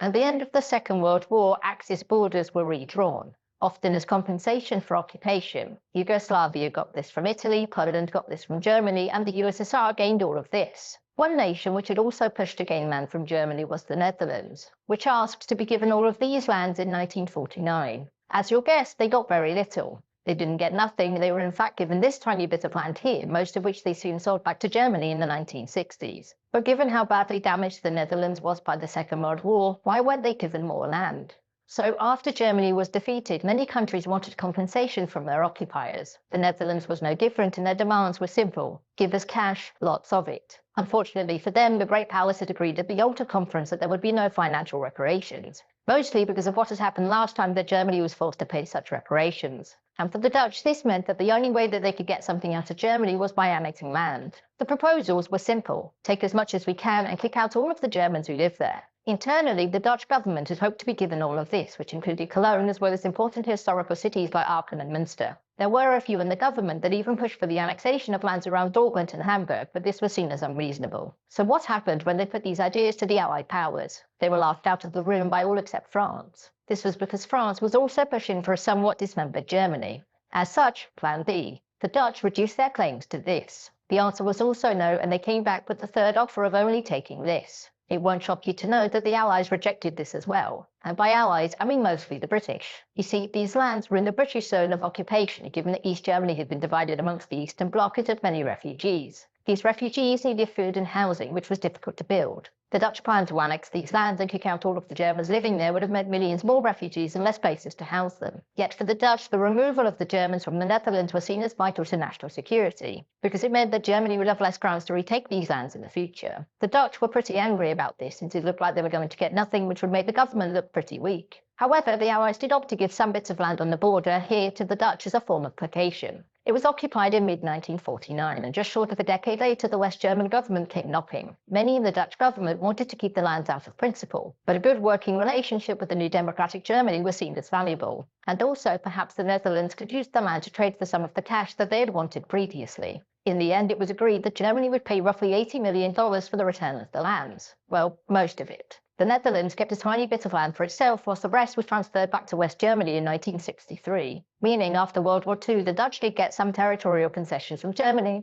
At the end of the Second World War, Axis borders were redrawn, often as compensation for occupation. Yugoslavia got this from Italy, Poland got this from Germany, and the USSR gained all of this. One nation which had also pushed to gain land from Germany was the Netherlands, which asked to be given all of these lands in 1949. As you'll guess, they got very little. They didn't get nothing, they were in fact given this tiny bit of land here, most of which they soon sold back to Germany in the 1960s. But given how badly damaged the Netherlands was by the Second World War, why weren't they given more land? So after Germany was defeated, many countries wanted compensation from their occupiers. The Netherlands was no different, and their demands were simple: give us cash, lots of it. Unfortunately for them, the great powers had agreed at the Yalta Conference that there would be no financial reparations, mostly because of what had happened last time that Germany was forced to pay such reparations. And for the Dutch, this meant that the only way that they could get something out of Germany was by annexing land. The proposals were simple: take as much as we can and kick out all of the Germans who live there. Internally, the Dutch government had hoped to be given all of this, which included Cologne as well as important historical cities like Aachen and Münster. There were a few in the government that even pushed for the annexation of lands around Dortmund and Hamburg, but this was seen as unreasonable. So what happened when they put these ideas to the Allied powers? They were laughed out of the room by all except France. This was because France was also pushing for a somewhat dismembered Germany. As such, Plan B. The Dutch reduced their claims to this. The answer was also no, and they came back with the third offer of only taking this. It won't shock you to know that the Allies rejected this as well. And by Allies, I mean mostly the British. You see, these lands were in the British zone of occupation, given that East Germany had been divided amongst the Eastern Bloc, it had many refugees. These refugees needed food and housing, which was difficult to build. The Dutch plan to annex these lands and kick out all of the Germans living there would have meant millions more refugees and less places to house them. Yet for the Dutch, the removal of the Germans from the Netherlands was seen as vital to national security, because it meant that Germany would have less grounds to retake these lands in the future. The Dutch were pretty angry about this, since it looked like they were going to get nothing, which would make the government look pretty weak. However, the Allies did opt to give some bits of land on the border here to the Dutch as a form of placation. It was occupied in mid-1949, and just short of a decade later, the West German government came knocking. Many in the Dutch government wanted to keep the lands out of principle, but a good working relationship with the new democratic Germany was seen as valuable. And also, perhaps the Netherlands could use the land to trade for some of the cash that they had wanted previously. In the end, it was agreed that Germany would pay roughly $80 million for the return of the lands. Well, most of it. The Netherlands kept a tiny bit of land for itself, whilst the rest was transferred back to West Germany in 1963. Meaning, after World War II, the Dutch did get some territorial concessions from Germany,